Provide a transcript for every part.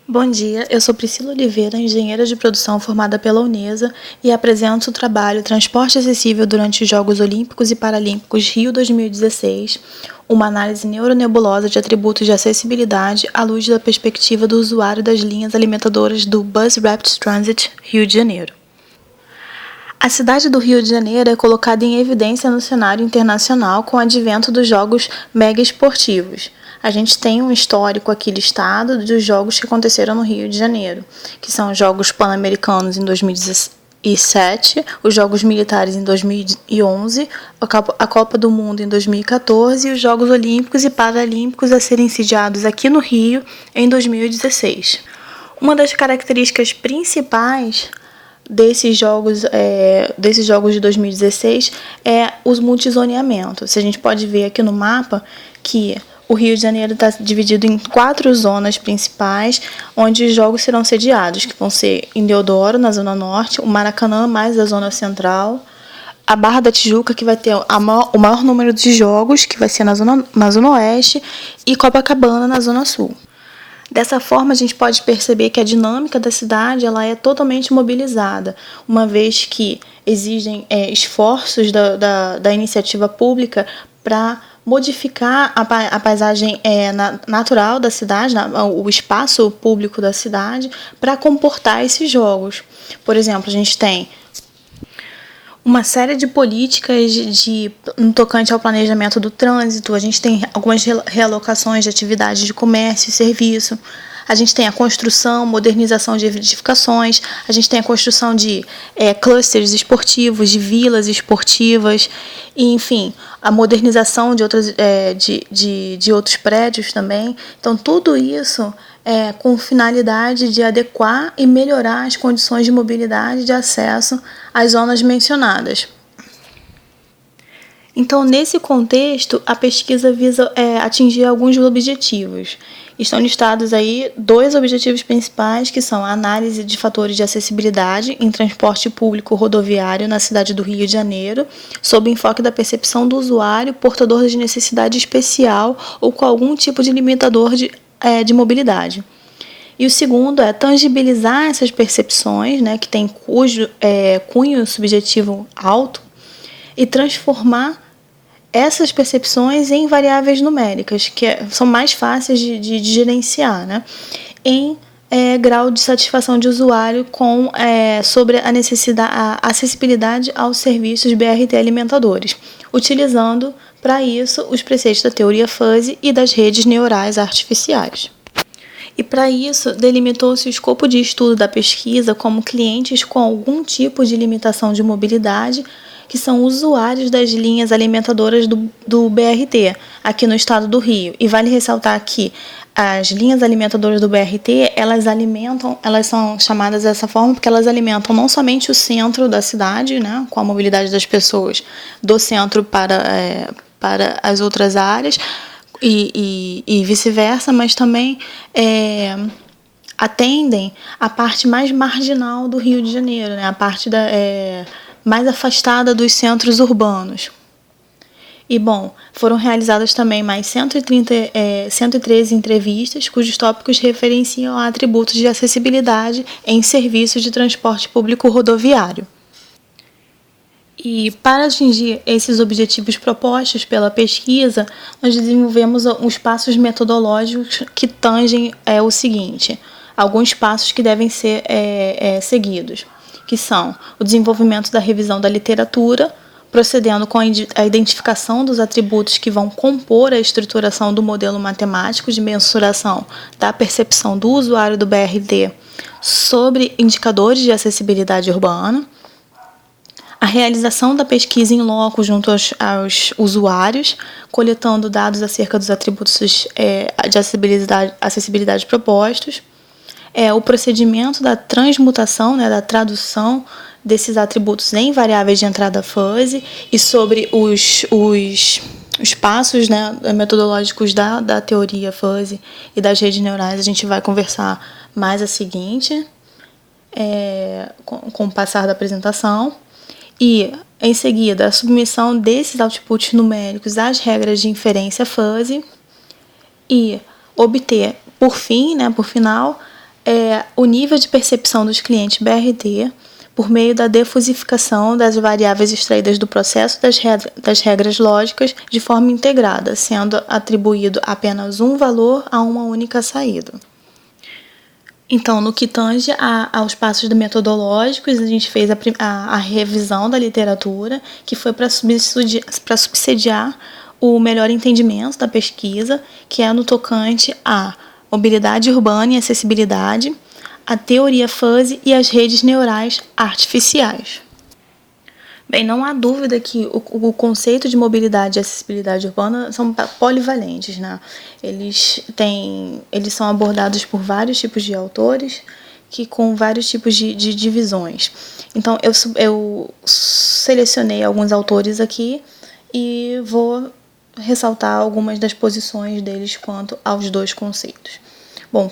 Bom dia, eu sou Priscila Oliveira, engenheira de produção formada pela Unesa e apresento o trabalho Transporte Acessível durante os Jogos Olímpicos e Paralímpicos Rio 2016, uma análise neuronebulosa de atributos de acessibilidade à luz da perspectiva do usuário das linhas alimentadoras do Bus Rapid Transit Rio de Janeiro. A cidade do Rio de Janeiro é colocada em evidência no cenário internacional com o advento dos Jogos Mega Esportivos. A gente tem um histórico aqui listado dos jogos que aconteceram no Rio de Janeiro, que são os Jogos Pan-Americanos em 2017, os Jogos Militares em 2011, a Copa do Mundo em 2014 e os Jogos Olímpicos e Paralímpicos a serem sediados aqui no Rio em 2016. Uma das características principais desses jogos de 2016 é os multizoneamentos. Se a gente pode ver aqui no mapa que o Rio de Janeiro está dividido em 4 zonas principais, onde os jogos serão sediados, que vão ser em Deodoro, na Zona Norte, o Maracanã, mais a Zona Central, a Barra da Tijuca, que vai ter o maior número de jogos, que vai ser na Zona Oeste, e Copacabana, na Zona Sul. Dessa forma, a gente pode perceber que a dinâmica da cidade ela é totalmente mobilizada, uma vez que exigem esforços da iniciativa pública para modificar a paisagem natural da cidade, o espaço público da cidade, para comportar esses jogos. Por exemplo, a gente tem uma série de políticas no tocante ao planejamento do trânsito, a gente tem algumas realocações de atividades de comércio e serviço, a gente tem a construção, modernização de edificações, a gente tem a construção de clusters esportivos, de vilas esportivas, e, enfim, a modernização de outros prédios também. Então, tudo isso com finalidade de adequar e melhorar as condições de mobilidade e de acesso às zonas mencionadas. Então, nesse contexto, a pesquisa visa atingir alguns objetivos. Estão listados aí 2 objetivos principais, que são a análise de fatores de acessibilidade em transporte público rodoviário na cidade do Rio de Janeiro, sob o enfoque da percepção do usuário portador de necessidade especial ou com algum tipo de limitador de mobilidade. E o segundo é tangibilizar essas percepções, que tem cunho subjetivo alto, e transformar essas percepções em variáveis numéricas, que são mais fáceis de gerenciar, em grau de satisfação de usuário sobre a acessibilidade aos serviços BRT alimentadores, utilizando para isso os preceitos da teoria fuzzy e das redes neurais artificiais. E para isso, delimitou-se o escopo de estudo da pesquisa como clientes com algum tipo de limitação de mobilidade, que são usuários das linhas alimentadoras do BRT, aqui no estado do Rio. E vale ressaltar que as linhas alimentadoras do BRT, elas são chamadas dessa forma porque elas alimentam não somente o centro da cidade, com a mobilidade das pessoas do centro para as outras áreas, e vice-versa, mas também atendem a parte mais marginal do Rio de Janeiro, a parte mais afastada dos centros urbanos. E, foram realizadas também mais 113 entrevistas, cujos tópicos referenciam a atributos de acessibilidade em serviços de transporte público rodoviário. E para atingir esses objetivos propostos pela pesquisa, nós desenvolvemos os passos metodológicos que tangem o seguinte: alguns passos que devem ser seguidos, que são o desenvolvimento da revisão da literatura, procedendo com a identificação dos atributos que vão compor a estruturação do modelo matemático de mensuração da percepção do usuário do BRT sobre indicadores de acessibilidade urbana, a realização da pesquisa em loco junto aos usuários, coletando dados acerca dos atributos de acessibilidade propostos, o procedimento da transmutação, da tradução desses atributos em variáveis de entrada fuzzy, e sobre os passos metodológicos da teoria fuzzy e das redes neurais a gente vai conversar mais a seguinte, com o passar da apresentação. E, em seguida, a submissão desses outputs numéricos às regras de inferência fuzzy e obter, por final, o nível de percepção dos clientes BRT por meio da defusificação das variáveis extraídas do processo das regras lógicas de forma integrada, sendo atribuído apenas um valor a uma única saída. Então, no que tange aos passos metodológicos, a gente fez a revisão da literatura, que foi para subsidiar o melhor entendimento da pesquisa, que é no tocante à mobilidade urbana e acessibilidade, a teoria fuzzy e as redes neurais artificiais. Bem, não há dúvida que o conceito de mobilidade e acessibilidade urbana são polivalentes, né? Eles são abordados por vários tipos de autores, com vários tipos de divisões. Então, eu selecionei alguns autores aqui e vou ressaltar algumas das posições deles quanto aos dois conceitos. Bom,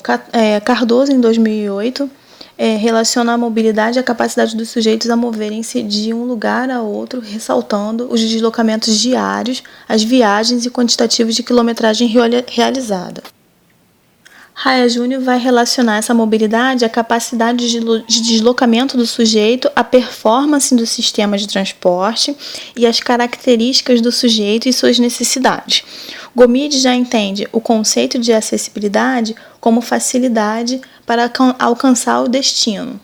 Cardoso, em 2008, relaciona a mobilidade à capacidade dos sujeitos a moverem-se de um lugar a outro, ressaltando os deslocamentos diários, as viagens e quantitativos de quilometragem realizada. Raia Júnior vai relacionar essa mobilidade à capacidade de deslocamento do sujeito, à performance do sistema de transporte e às características do sujeito e suas necessidades. Gomide já entende o conceito de acessibilidade como facilidade para alcançar o destino,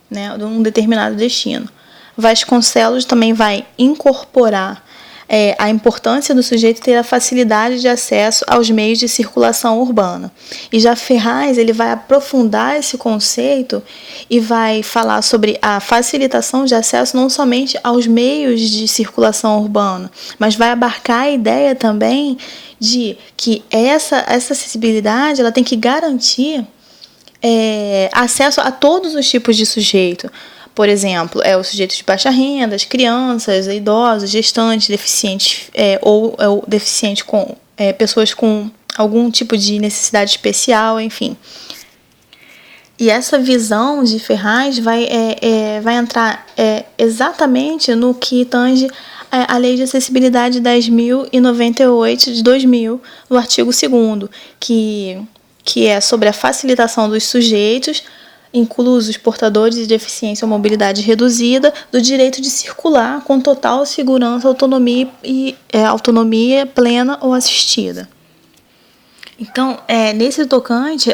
né, um determinado destino. Vasconcelos também vai incorporar a importância do sujeito ter a facilidade de acesso aos meios de circulação urbana. E já Ferraz ele vai aprofundar esse conceito e vai falar sobre a facilitação de acesso não somente aos meios de circulação urbana, mas vai abarcar a ideia também de que essa acessibilidade ela tem que garantir acesso a todos os tipos de sujeito. Por exemplo, o sujeito de baixa renda, as crianças, idosos, gestantes, deficientes ou deficiente com pessoas com algum tipo de necessidade especial, enfim. E essa visão de Ferraz vai entrar exatamente no que tange a Lei de Acessibilidade 10.098 de 2000, no artigo 2º, que é sobre a facilitação dos sujeitos, inclusos portadores de deficiência ou mobilidade reduzida, do direito de circular com total segurança, autonomia e autonomia plena ou assistida. Então, nesse tocante,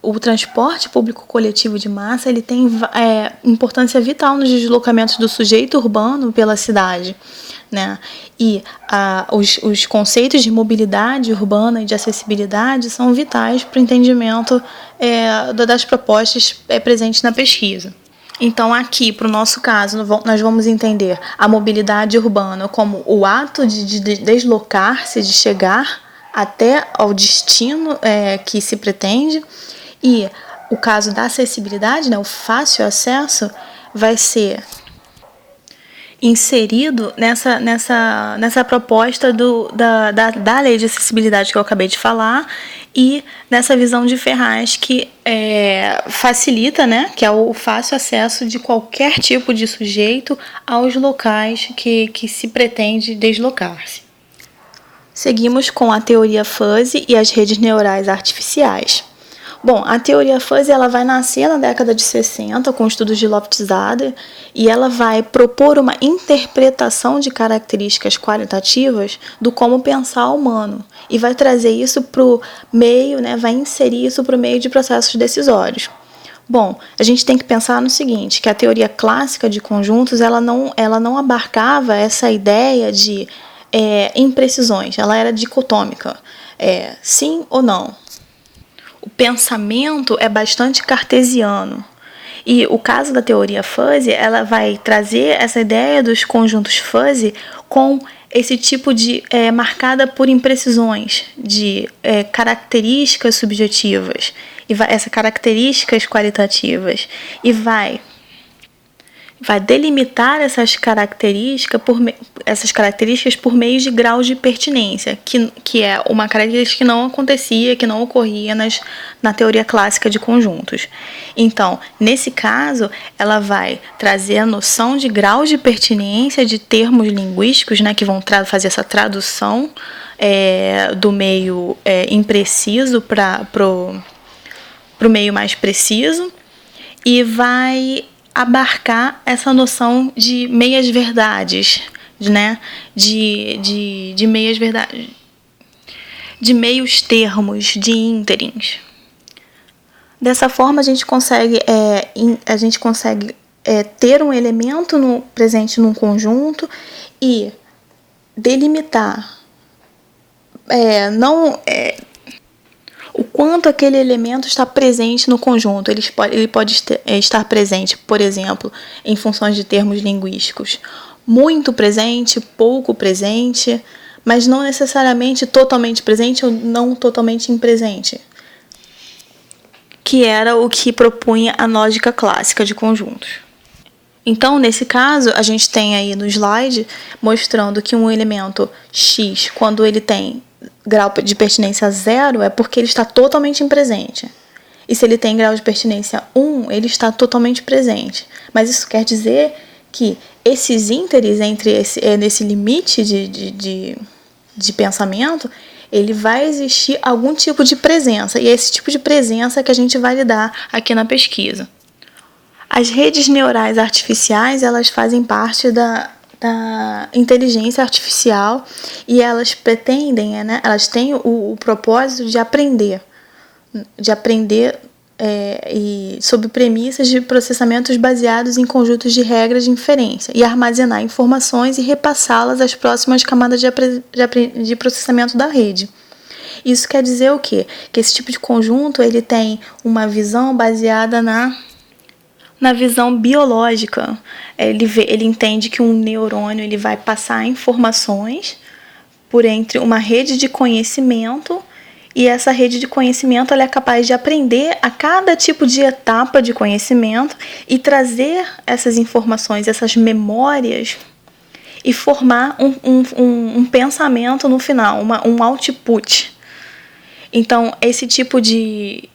o transporte público coletivo de massa ele tem importância vital nos deslocamentos do sujeito urbano pela cidade, né? E os conceitos de mobilidade urbana e de acessibilidade são vitais para o entendimento das propostas presentes na pesquisa. Então, aqui, para o nosso caso, nós vamos entender a mobilidade urbana como o ato de deslocar-se, de chegar até ao destino que se pretende, e o caso da acessibilidade, né, o fácil acesso, vai ser inserido nessa proposta da lei de acessibilidade que eu acabei de falar e nessa visão de Ferraz que facilita, né, que é o fácil acesso de qualquer tipo de sujeito aos locais que se pretende deslocar-se. Seguimos com a teoria fuzzy e as redes neurais artificiais. Bom, a teoria fuzzy ela vai nascer na década de 60 com estudos de Loftzadder e ela vai propor uma interpretação de características qualitativas do como pensar o humano e vai trazer isso para o meio, né, vai inserir isso para o meio de processos decisórios. Bom, a gente tem que pensar no seguinte, que a teoria clássica de conjuntos ela não abarcava essa ideia de imprecisões, ela era dicotômica, sim ou não. O pensamento é bastante cartesiano. E o caso da teoria fuzzy, ela vai trazer essa ideia dos conjuntos fuzzy com esse tipo de marcada por imprecisões, de características subjetivas, e essas características qualitativas, e vai delimitar essas características por meio de graus de pertinência, que é uma característica que não acontecia, que não ocorria na teoria clássica de conjuntos. Então, nesse caso, ela vai trazer a noção de graus de pertinência de termos linguísticos, né, que vão fazer essa tradução do meio impreciso para para o meio mais preciso e vai abarcar essa noção de meias verdades, né? De meias verdades, de meios termos, de ínterins. Dessa forma a gente consegue ter um elemento presente num conjunto e delimitar o quanto aquele elemento está presente no conjunto. Ele pode estar presente, por exemplo, em funções de termos linguísticos, muito presente, pouco presente, mas não necessariamente totalmente presente ou não totalmente impresente, que era o que propunha a lógica clássica de conjuntos. Então, nesse caso, a gente tem aí no slide mostrando que um elemento X, quando ele tem grau de pertinência 0, é porque ele está totalmente impresente. E se ele tem grau de pertinência 1, ele está totalmente presente. Mas isso quer dizer que esses ínteres nesse limite de pensamento, ele vai existir algum tipo de presença. E é esse tipo de presença que a gente vai lidar aqui na pesquisa. As redes neurais artificiais, elas fazem parte da inteligência artificial e elas pretendem, elas têm o propósito de aprender e sob premissas de processamentos baseados em conjuntos de regras de inferência e armazenar informações e repassá-las às próximas camadas de processamento da rede. Isso quer dizer o quê? Que esse tipo de conjunto ele tem uma visão baseada na visão biológica. Ele entende que um neurônio ele vai passar informações por entre uma rede de conhecimento e essa rede de conhecimento ela é capaz de aprender a cada tipo de etapa de conhecimento e trazer essas informações, essas memórias e formar um pensamento no final, um output. Então, esse tipo de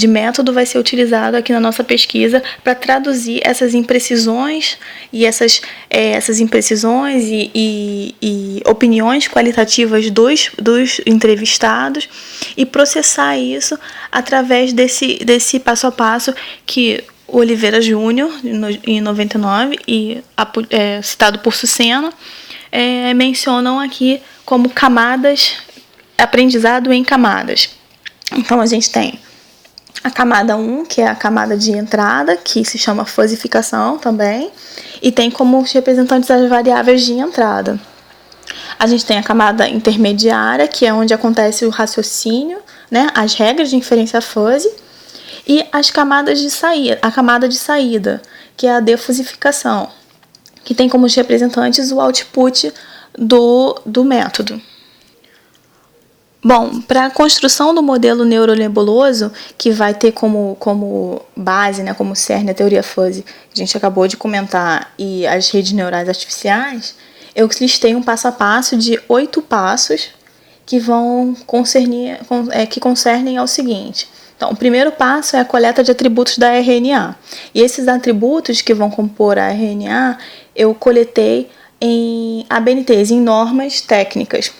método vai ser utilizado aqui na nossa pesquisa para traduzir essas imprecisões e essas imprecisões e opiniões qualitativas dos entrevistados e processar isso através desse passo a passo que o Oliveira Júnior, em 99, e citado por Sucena, mencionam aqui como camadas, aprendizado em camadas. Então, a gente tem a camada 1, que é a camada de entrada, que se chama fuzzificação também, e tem como representantes as variáveis de entrada. A gente tem a camada intermediária, que é onde acontece o raciocínio, as regras de inferência fuzzy, e as camadas de saída, a camada de saída, que é a defusificação, que tem como representantes o output do método. Bom, para a construção do modelo neuronebuloso, que vai ter como base, como cerne a teoria fuzzy, que a gente acabou de comentar, e as redes neurais artificiais, eu listei um passo a passo de 8 passos que concernem ao seguinte. Então, o primeiro passo é a coleta de atributos da RNA. E esses atributos que vão compor a RNA, eu coletei em ABNTs, em normas técnicas.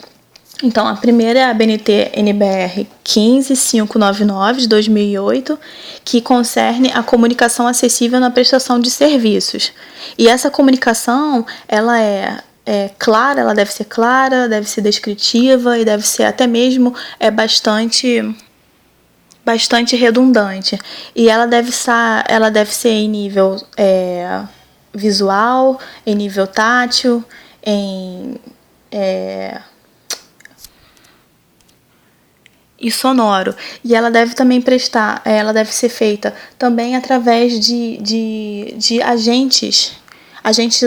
Então, a primeira é a ABNT NBR 15599 de 2008, que concerne a comunicação acessível na prestação de serviços. E essa comunicação, ela é clara, ela deve ser descritiva e deve ser até mesmo bastante redundante. E ela deve ser em nível visual, em nível tátil, e sonoro. E ela deve também ela deve ser feita também através de agentes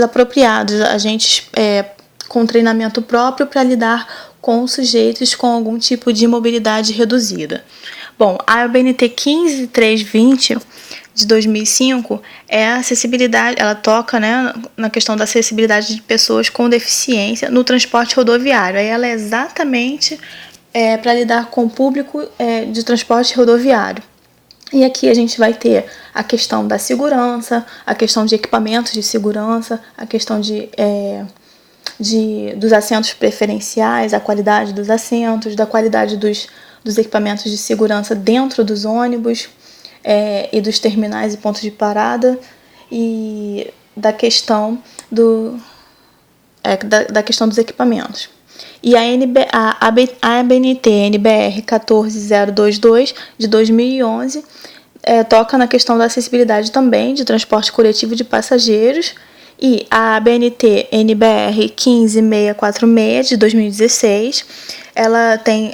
apropriados, agentes com treinamento próprio para lidar com sujeitos com algum tipo de mobilidade reduzida. Bom, a ABNT 15320 de 2005 é a acessibilidade, ela toca na questão da acessibilidade de pessoas com deficiência no transporte rodoviário. Aí ela é exatamente para lidar com o público de transporte rodoviário. E aqui a gente vai ter a questão da segurança, a questão de equipamentos de segurança, a questão dos assentos preferenciais, a qualidade dos assentos, da qualidade dos equipamentos de segurança dentro dos ônibus e dos terminais e pontos de parada, e da questão da questão dos equipamentos. E a ABNT NBR 14022 de 2011 toca na questão da acessibilidade também de transporte coletivo de passageiros, e a ABNT NBR 15646 de 2016 ela tem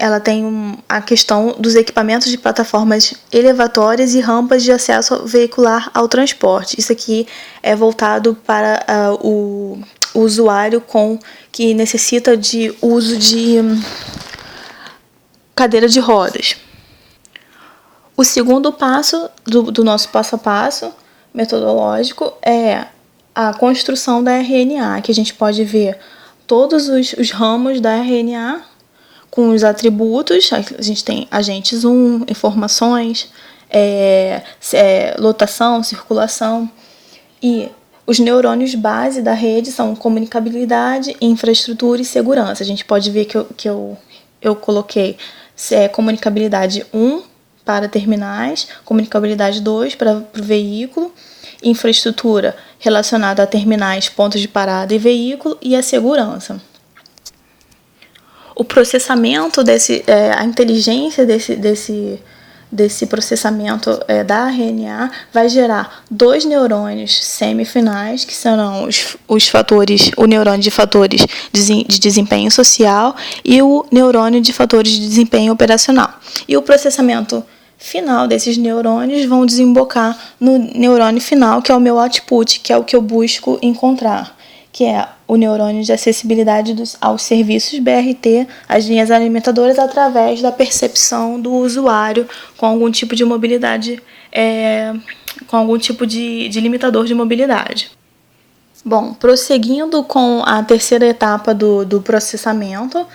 a questão dos equipamentos de plataformas elevatórias e rampas de acesso veicular ao transporte. Isso aqui é voltado para o usuário que necessita de uso de cadeira de rodas. O segundo passo do nosso passo a passo metodológico é a construção da RNA, que a gente pode ver todos os ramos da RNA com os atributos. A gente tem agentes 1, informações, lotação, circulação, e os neurônios base da rede são comunicabilidade, infraestrutura e segurança. A gente pode ver que eu coloquei comunicabilidade 1 para terminais, comunicabilidade 2 para o veículo, infraestrutura relacionada a terminais, pontos de parada e veículo, e a segurança. O processamento a inteligência desse processamento da RNA vai gerar 2 neurônios semifinais, que serão o neurônio de fatores de desempenho social e o neurônio de fatores de desempenho operacional. E o processamento final desses neurônios vão desembocar no neurônio final, que é o meu output, que é o que eu busco encontrar, que é o neurônio de acessibilidade aos serviços BRT, as linhas alimentadoras, através da percepção do usuário com algum tipo de mobilidade, com algum tipo de limitador de mobilidade. Bom, prosseguindo com a terceira etapa do processamento,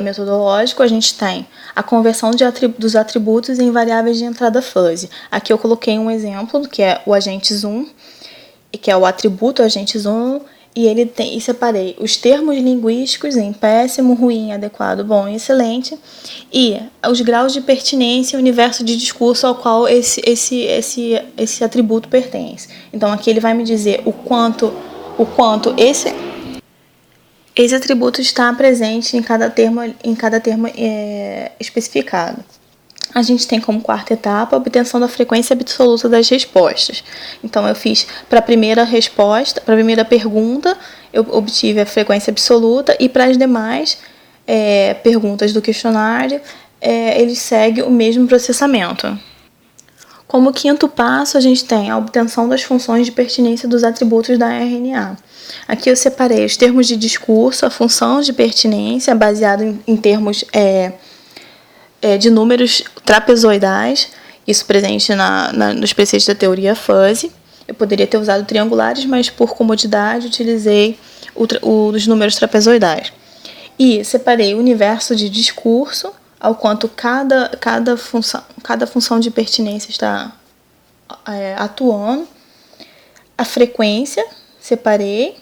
metodológico, a gente tem a conversão dos atributos em variáveis de entrada fuzzy. Aqui eu coloquei um exemplo, que é o agentes 1, que é o atributo agentes 1, e separei os termos linguísticos em péssimo, ruim, adequado, bom e excelente, e os graus de pertinência e o universo de discurso ao qual esse atributo pertence. Então aqui ele vai me dizer o quanto esse atributo está presente em cada termo especificado. A gente tem como quarta etapa a obtenção da frequência absoluta das respostas. Então, eu fiz para a primeira pergunta, eu obtive a frequência absoluta, e para as demais perguntas do questionário, ele segue o mesmo processamento. Como quinto passo, a gente tem a obtenção das funções de pertinência dos atributos da RNA. Aqui eu separei os termos de discurso, a função de pertinência, baseado em termos de números trapezoidais, isso presente nos preceitos da teoria fuzzy. Eu poderia ter usado triangulares, mas por comodidade utilizei os números trapezoidais. E separei o universo de discurso, ao quanto cada função de pertinência está atuando. A frequência, separei,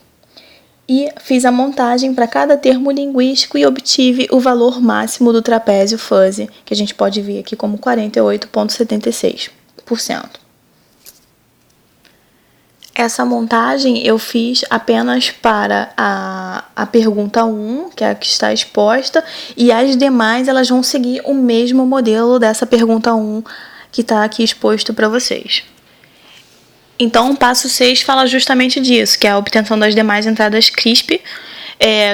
e fiz a montagem para cada termo linguístico e obtive o valor máximo do trapézio fuzzy, que a gente pode ver aqui como 48,76%. Essa montagem eu fiz apenas para a pergunta 1, que é a que está exposta, e as demais elas vão seguir o mesmo modelo dessa pergunta 1 que está aqui exposto para vocês. Então, o passo 6 fala justamente disso, que é a obtenção das demais entradas CRISP,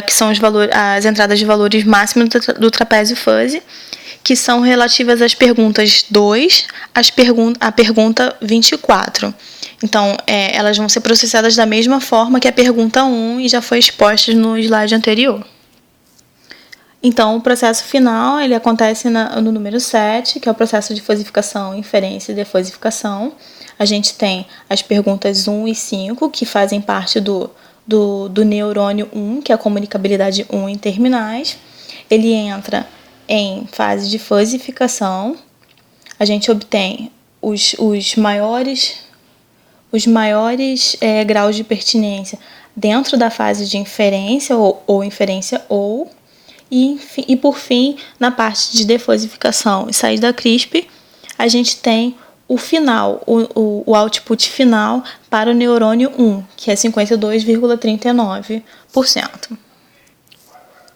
que são as entradas de valores máximos do trapézio fuzzy, que são relativas às perguntas 2, à pergunta 24. Então, elas vão ser processadas da mesma forma que a pergunta 1 e já foi exposta no slide anterior. Então, o processo final ele acontece no número 7, que é o processo de fuzzificação, inferência e defuzzificação. A gente tem as perguntas 1 e 5, que fazem parte do neurônio 1, que é a comunicabilidade 1 em terminais. Ele entra em fase de fuzzificação. A gente obtém os maiores graus de pertinência dentro da fase de inferência ou inferência ou, E por fim, na parte de defosificação e saída CRISP, a gente tem o final, o output final para o neurônio 1, que é 52,39%.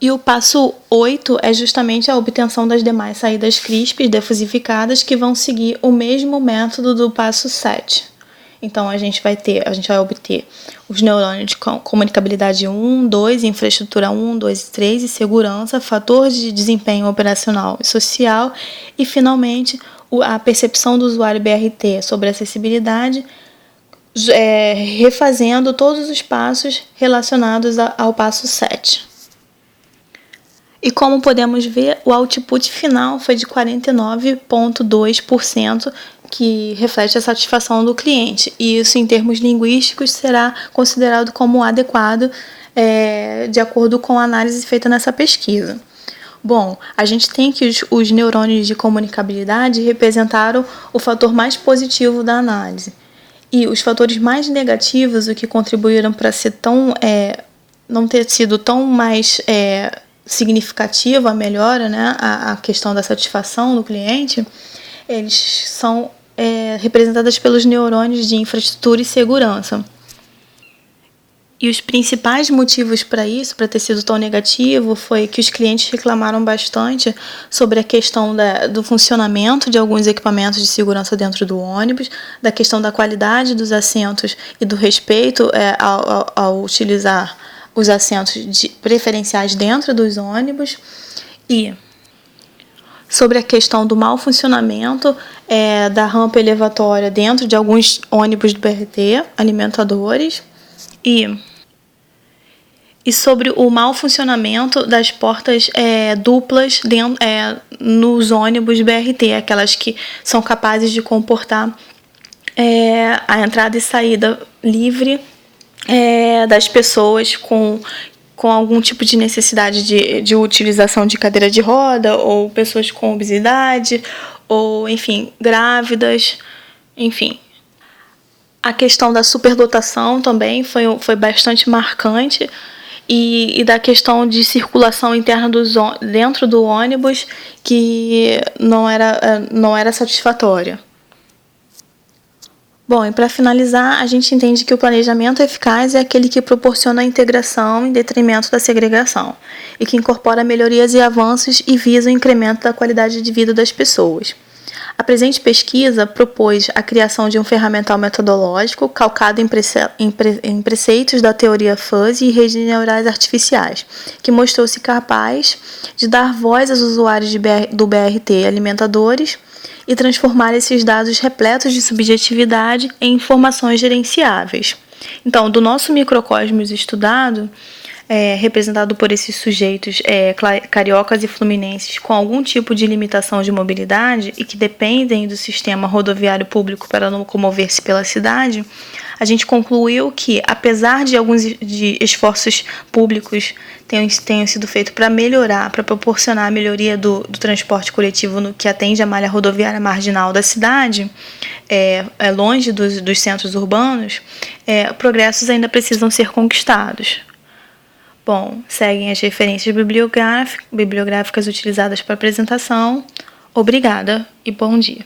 E o passo 8 é justamente a obtenção das demais saídas CRISP defosificadas, que vão seguir o mesmo método do passo 7. Então, a gente vai obter os neurônios de comunicabilidade 1, 2, infraestrutura 1, 2 e 3, e segurança, fator de desempenho operacional e social, e, finalmente, a percepção do usuário BRT sobre acessibilidade, refazendo todos os passos relacionados ao passo 7. E como podemos ver, o output final foi de 49,2%, que reflete a satisfação do cliente. E isso, em termos linguísticos, será considerado como adequado, de acordo com a análise feita nessa pesquisa. Bom, a gente tem que os neurônios de comunicabilidade representaram o fator mais positivo da análise. E os fatores mais negativos, o que contribuíram para não ter sido tão mais significativa a melhora, né, a questão da satisfação do cliente, eles são representadas pelos neurônios de infraestrutura e segurança. E os principais motivos para isso, para ter sido tão negativo, foi que os clientes reclamaram bastante sobre a questão do funcionamento de alguns equipamentos de segurança dentro do ônibus, da questão da qualidade dos assentos e do respeito ao utilizar os assentos preferenciais dentro dos ônibus, e sobre a questão do mau funcionamento da rampa elevatória dentro de alguns ônibus do BRT, alimentadores, e sobre o mau funcionamento das portas duplas nos ônibus BRT, aquelas que são capazes de comportar a entrada e saída livre das pessoas com algum tipo de necessidade de utilização de cadeira de roda, ou pessoas com obesidade, ou, enfim, grávidas, enfim. A questão da superdotação também foi bastante marcante, e da questão de circulação interna dentro do ônibus, que não era satisfatória. Bom, e para finalizar, a gente entende que o planejamento eficaz é aquele que proporciona a integração em detrimento da segregação e que incorpora melhorias e avanços e visa o incremento da qualidade de vida das pessoas. A presente pesquisa propôs a criação de um ferramental metodológico calcado em preceitos da teoria fuzzy e redes neurais artificiais, que mostrou-se capaz de dar voz aos usuários do BRT alimentadores e transformar esses dados repletos de subjetividade em informações gerenciáveis. Então, do nosso microcosmos estudado, representado por esses sujeitos cariocas e fluminenses com algum tipo de limitação de mobilidade e que dependem do sistema rodoviário público para locomover-se pela cidade, a gente concluiu que, apesar de alguns esforços públicos tenham sido feitos para proporcionar a melhoria do transporte coletivo no que atende à malha rodoviária marginal da cidade, longe dos centros urbanos, progressos ainda precisam ser conquistados. Bom, seguem as referências bibliográficas utilizadas para a apresentação. Obrigada e bom dia.